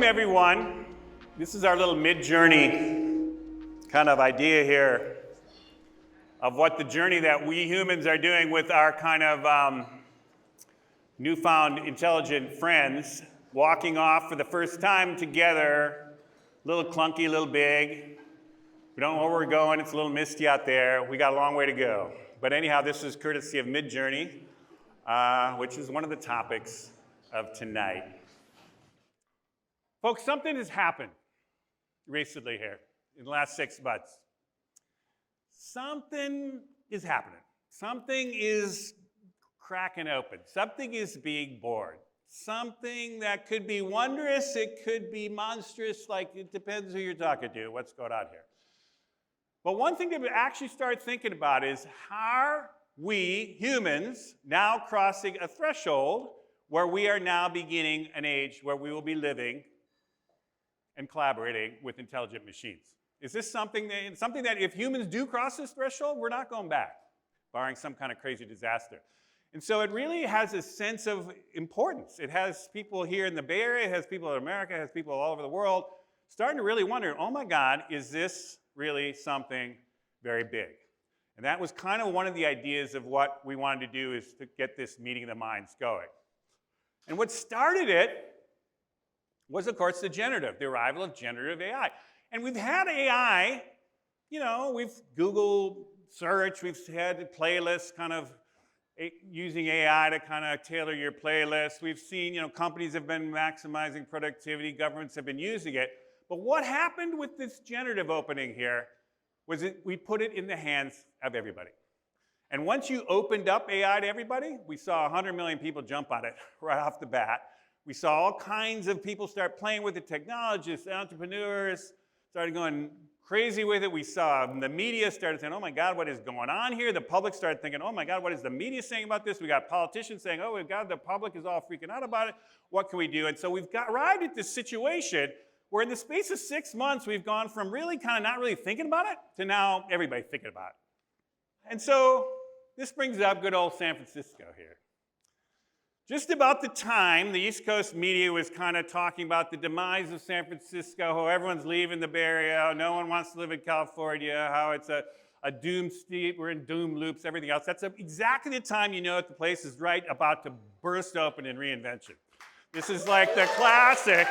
Welcome, everyone. This is our little Midjourney kind of idea here of what the journey that we humans are doing with our kind of newfound intelligent friends, walking off for the first time together, a little clunky, a little big. We don't know where we're going. It's a little misty out there. We got a long way to go. But anyhow, this is courtesy of Midjourney, which is one of the topics of tonight. Folks, something has happened recently here in the last 6 months. Something is happening. Something is cracking open. Something is being born. Something that could be wondrous, it could be monstrous, like it depends who you're talking to, what's going on here. But one thing that we actually start thinking about is how are we humans now crossing a threshold where we are now beginning an age where we will be living and collaborating with intelligent machines. Is this something that if humans do cross this threshold, we're not going back, barring some kind of crazy disaster. And so it really has a sense of importance. It has people here in the Bay Area, it has people in America, it has people all over the world starting to really wonder, oh my God, is this really something very big? And that was kind of one of the ideas of what we wanted to do, is to get this meeting of the minds going. And what started it was, of course, the arrival of generative AI. And we've had AI, we've Google search, we've had playlists kind of using AI to kind of tailor your playlist. We've seen, companies have been maximizing productivity, governments have been using it. But what happened with this generative opening here was we put it in the hands of everybody. And once you opened up AI to everybody, we saw 100 million people jump on it right off the bat. We saw all kinds of people start playing with it, technologists, entrepreneurs, started going crazy with it. We saw the media started saying, oh my God, what is going on here? The public started thinking, oh my God, what is the media saying about this? We got politicians saying, oh my God, the public is all freaking out about it. What can we do? And so we've arrived at this situation where in the space of 6 months, we've gone from really kind of not really thinking about it to now everybody thinking about it. And so this brings up good old San Francisco here. Just about the time the East Coast media was kind of talking about the demise of San Francisco, how everyone's leaving the Bay Area, how no one wants to live in California, how it's a doom steep, we're in doom loops, everything else. That's exactly the time you know that the place is right about to burst open in reinvention. This is like the classic.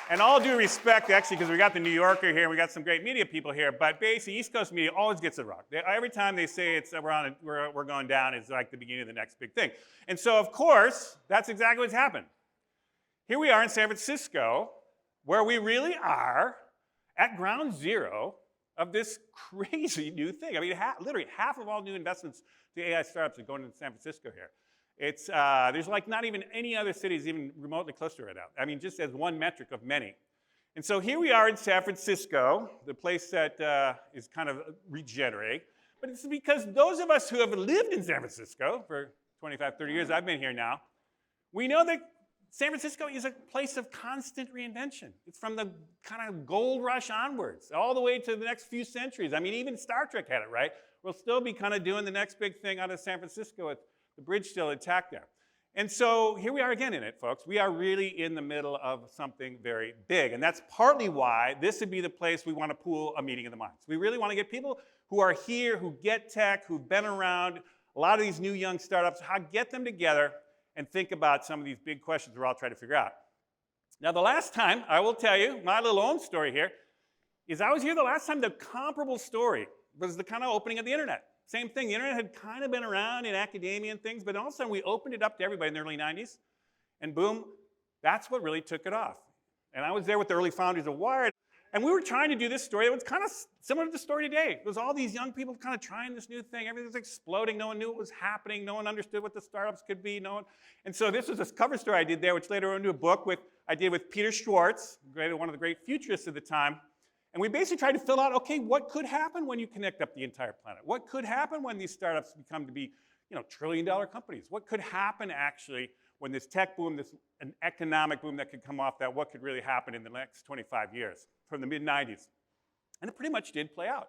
And all due respect, actually, because we got the New Yorker here, and we got some great media people here, but basically, East Coast media always gets it wrong. Every time they say we're going down, it's like the beginning of the next big thing. And so, of course, that's exactly what's happened. Here we are in San Francisco, where we really are at ground zero of this crazy new thing. I mean, literally half of all new investments to AI startups are going into San Francisco here. It's, there's like not even any other cities even remotely close to it right now. I mean, just as one metric of many. And so here we are in San Francisco, the place that is kind of regenerating. But it's because those of us who have lived in San Francisco for 25, 30 years, I've been here now, we know that San Francisco is a place of constant reinvention. It's from the kind of gold rush onwards, all the way to the next few centuries. I mean, even Star Trek had it, right? We'll still be kind of doing the next big thing out of San Francisco with the bridge still intact there. And so here we are again in it, folks. We are really in the middle of something very big. And that's partly why this would be the place we want to pool a meeting of the minds. We really want to get people who are here, who get tech, who've been around, a lot of these new young startups, how to get them together and think about some of these big questions we're all trying to figure out. Now, the last time, I will tell you, my little own story here, is I was here the last time the comparable story was the kind of opening of the internet. Same thing, the internet had kind of been around in academia and things, but all of a sudden we opened it up to everybody in the early 90s, and boom, that's what really took it off. And I was there with the early founders of Wired, and we were trying to do this story that was kind of similar to the story today. It was all these young people kind of trying this new thing, everything was exploding, no one knew what was happening, no one understood what the startups could be, and so this was this cover story I did there, which later went into a book I did with Peter Schwartz, one of the great futurists of the time. And we basically tried to fill out, okay, what could happen when you connect up the entire planet? What could happen when these startups become to be, trillion-dollar companies? What could happen actually when this tech boom, an economic boom that could come off that, what could really happen in the next 25 years from the mid-90s? And it pretty much did play out.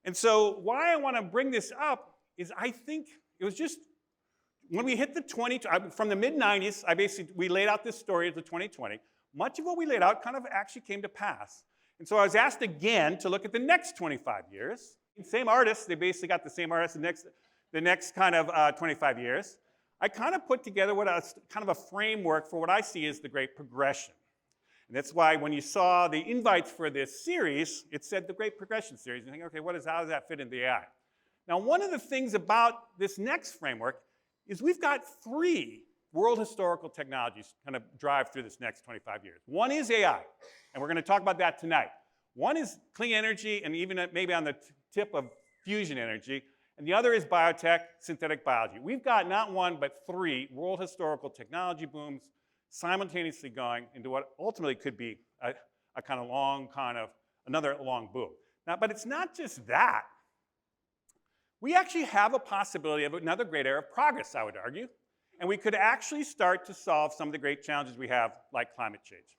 And so why I want to bring this up is I think it was just, when we hit the from the mid-90s, we laid out this story of the 2020. much of what we laid out kind of actually came to pass. And so I was asked again to look at the next 25 years. Same artists, they basically got the same artists the next kind of 25 years. I kind of put together what was kind of a framework for what I see as the Great Progression. And that's why when you saw the invites for this series, it said the Great Progression series. You think, okay, how does that fit into AI? Now, one of the things about this next framework is we've got 3 world historical technologies kind of drive through this next 25 years. One is AI, and we're going to talk about that tonight. One is clean energy, and even maybe on the tip of fusion energy, and the other is biotech, synthetic biology. We've got not 1, but 3 world historical technology booms simultaneously going into what ultimately could be a kind of another long boom. Now, but it's not just that. We actually have a possibility of another great era of progress, I would argue, and we could actually start to solve some of the great challenges we have, like climate change.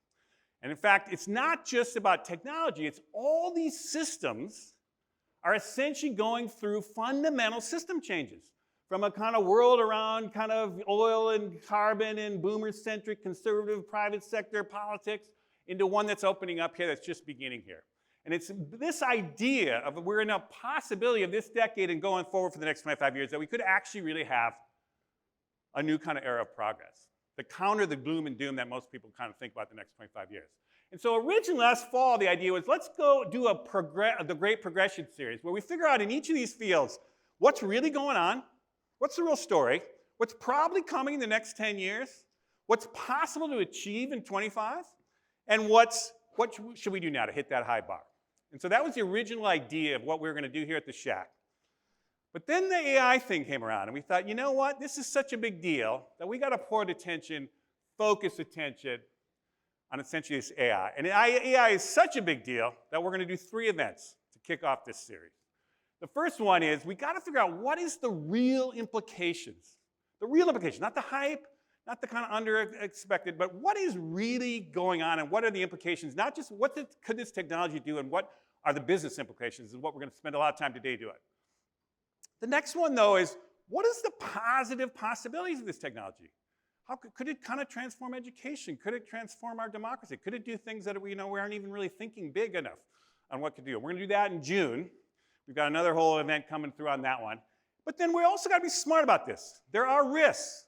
And in fact, it's not just about technology, it's all these systems are essentially going through fundamental system changes. From a kind of world around kind of oil and carbon and boomer-centric conservative private sector politics into one that's opening up here that's just beginning here. And it's this idea of we're in a possibility of this decade and going forward for the next 25 years that we could actually really have a new kind of era of progress to counter the gloom and doom that most people kind of think about the next 25 years. And so originally last fall, the idea was let's go do the Great Progression series where we figure out in each of these fields what's really going on, what's the real story, what's probably coming in the next 10 years, what's possible to achieve in 25, and what should we do now to hit that high bar. And so that was the original idea of what we were going to do here at the Shack. But then the AI thing came around, and we thought, you know what? This is such a big deal that we got to pour attention, focus attention on essentially this AI. And AI is such a big deal that we're going to do 3 events to kick off this series. The first one is we got to figure out what is the real implications. The real implications, not the hype, not the kind of under-expected, but what is really going on and what are the implications, not just what could this technology do and what are the business implications is what we're going to spend a lot of time today doing. The next one, though, is what is the positive possibilities of this technology? How could it kind of transform education? Could it transform our democracy? Could it do things that we aren't even really thinking big enough on what to do? We're going to do that in June. We've got another whole event coming through on that one. But then we also got to be smart about this. There are risks.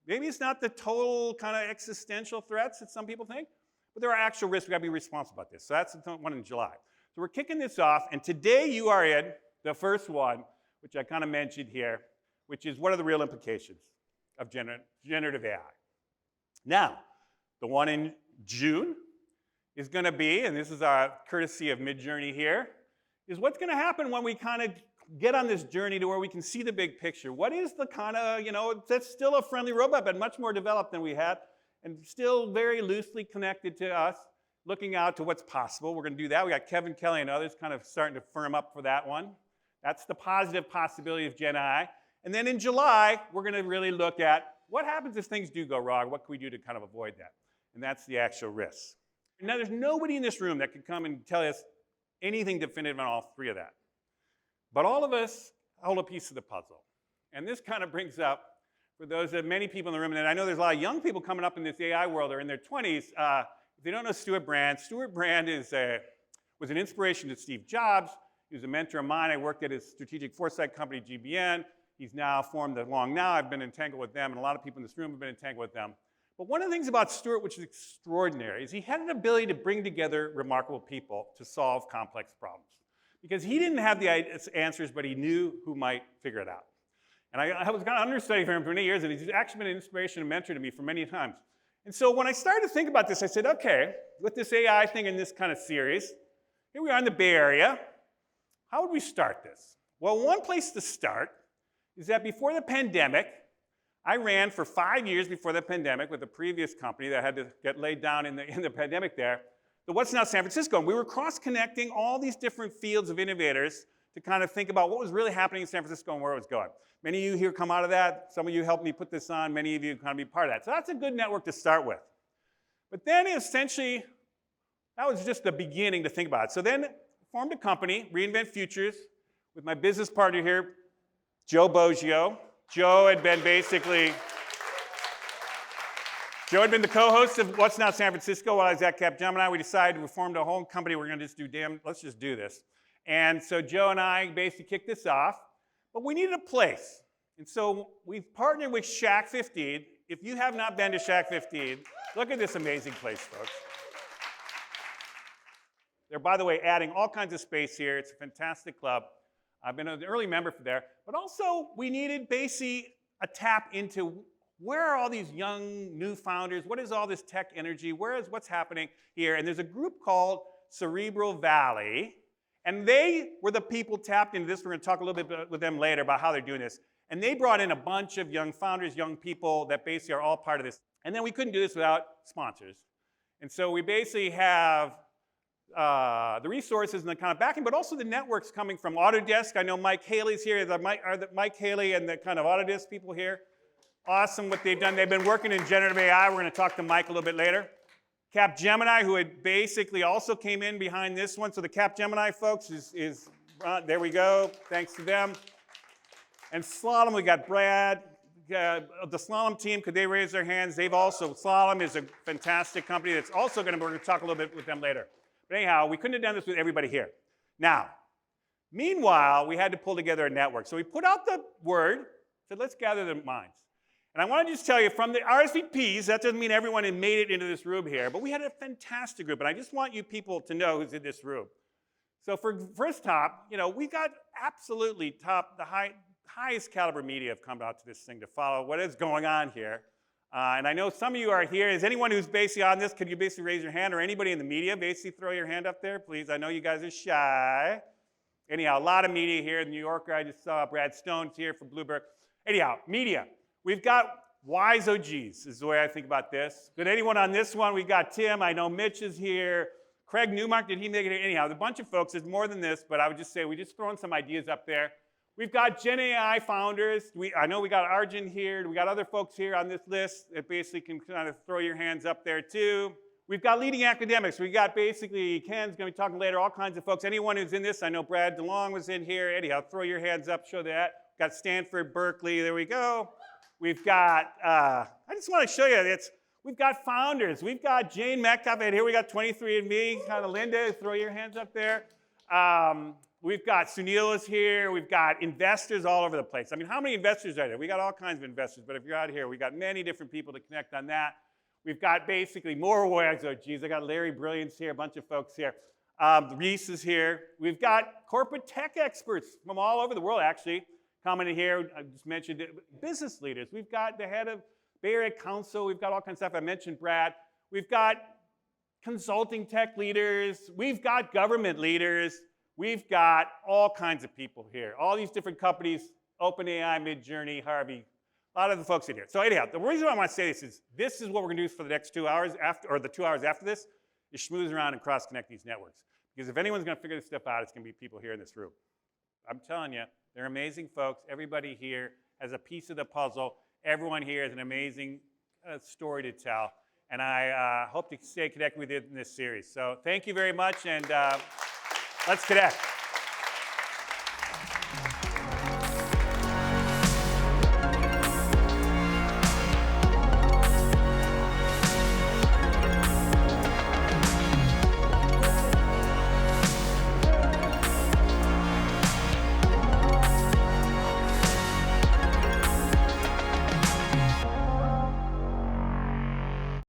Maybe it's not the total kind of existential threats that some people think, but there are actual risks. We've got to be responsible about this. So that's the one in July. So we're kicking this off, and today you are in the first one, which I kind of mentioned here, which is what are the real implications of generative AI. Now, the one in June is going to be, and this is our courtesy of Midjourney here, is what's going to happen when we kind of get on this journey to where we can see the big picture. What is the kind of, that's still a friendly robot, but much more developed than we had, and still very loosely connected to us, looking out to what's possible. We're going to do that. We got Kevin Kelly and others kind of starting to firm up for that one. That's the positive possibility of Gen AI. And then in July, we're going to really look at what happens if things do go wrong? What can we do to kind of avoid that? And that's the actual risk. Now, there's nobody in this room that can come and tell us anything definitive on all 3 of that. But all of us hold a piece of the puzzle. And this kind of brings up, for those that many people in the room, and I know there's a lot of young people coming up in this AI world or in their 20s, if they don't know Stuart Brand was an inspiration to Steve Jobs. He was a mentor of mine. I worked at his strategic foresight company, GBN. He's now formed the Long Now. I've been entangled with them, and a lot of people in this room have been entangled with them. But one of the things about Stuart, which is extraordinary, is he had an ability to bring together remarkable people to solve complex problems. Because he didn't have the answers, but he knew who might figure it out. And I was kind of understudying for him for many years, and he's actually been an inspiration and mentor to me for many times. And so when I started to think about this, I said, okay, with this AI thing in this kind of series, here we are in the Bay Area. How would we start this? Well, one place to start is that before the pandemic, I ran for 5 years before the pandemic with a previous company that had to get laid down in the pandemic there, the What's Now San Francisco. And we were cross-connecting all these different fields of innovators to kind of think about what was really happening in San Francisco and where it was going. Many of you here come out of that. Some of you helped me put this on. Many of you kind of be part of that. So that's a good network to start with. But then essentially, that was just the beginning to think about it. So then formed a company, Reinvent Futures, with my business partner here, Joe Boggio. Joe had been basically Joe had been the co-host of What's Now San Francisco while I was at Capgemini. We decided we formed a whole company. We're going to just do let's just do this. And so Joe and I basically kicked this off, but we needed a place. And so we've partnered with Shack 15. If you have not been to Shack 15, look at this amazing place, folks. They're, by the way, adding all kinds of space here. It's a fantastic club. I've been an early member for there. But also, we needed basically a tap into where are all these young, new founders? What is all this tech energy? What's happening here? And there's a group called Cerebral Valley. And they were the people tapped into this. We're going to talk a little bit with them later about how they're doing this. And they brought in a bunch of young founders, young people that basically are all part of this. And then we couldn't do this without sponsors. And so we basically have the resources and the kind of backing, but also the networks coming from Autodesk. I know Mike Haley's here. Mike Haley and the kind of Autodesk people here. Awesome what they've done. They've been working in generative AI. We're going to talk to Mike a little bit later. Capgemini, who had basically also came in behind this one. So the Capgemini folks is there we go. Thanks to them. And Slalom, we got Brad. The Slalom team, could they raise their hands? Slalom is a fantastic company that's also we're going to talk a little bit with them later. But anyhow, we couldn't have done this with everybody here. Now, meanwhile, we had to pull together a network. So we put out the word, said, let's gather the minds. And I want to just tell you, from the RSVPs, that doesn't mean everyone had made it into this room here, but we had a fantastic group, and I just want you people to know who's in this room. So for first top, we got absolutely the highest caliber media have come out to this thing to follow what is going on here. And I know some of you are here. Is anyone who's basically on this, could you basically raise your hand? Or anybody in the media, basically throw your hand up there, please. I know you guys are shy. Anyhow, a lot of media here. The New Yorker, I just saw Brad Stone's here from Bloomberg. Anyhow, media. We've got wise OGs is the way I think about this. Good, anyone on this one? We got Tim. I know Mitch is here. Craig Newmark, did he make it here? Anyhow, a bunch of folks. There's more than this, but I would just say we just throwing some ideas up there. We've got Gen AI founders. I know we got Arjun here. We got other folks here on this list that basically can kind of throw your hands up there too. We've got leading academics. We got basically, Ken's going to be talking later, all kinds of folks. Anyone who's in this, I know Brad DeLong was in here. Anyhow, throw your hands up, show that. Got Stanford, Berkeley, there we go. We've got, I just want to show you, we've got founders. We've got Jane Metcalf, and here we got 23andMe, kind of Linda, throw your hands up there. We've got Sunil is here. We've got investors all over the place. I mean, how many investors are there? We got all kinds of investors, but if you're out here, we got many different people to connect on that. We've got basically more wags. Oh, geez, I got Larry Brilliance here, a bunch of folks here. Reese is here. We've got corporate tech experts from all over the world, actually, coming in here. I just mentioned it. Business leaders. We've got the head of Bay Area Council. We've got all kinds of stuff. I mentioned Brad. We've got consulting tech leaders. We've got government leaders. We've got all kinds of people here. All these different companies, OpenAI, Midjourney, Harvey, a lot of the folks in here. So anyhow, the reason I want to say this is what we're going to do for the next 2 hours after, or the 2 hours after this, is schmooze around and cross-connect these networks. Because if anyone's going to figure this stuff out, it's going to be people here in this room. I'm telling you, they're amazing folks. Everybody here has a piece of the puzzle. Everyone here has an amazing story to tell. And I hope to stay connected with you in this series. So thank you very much, and let's connect.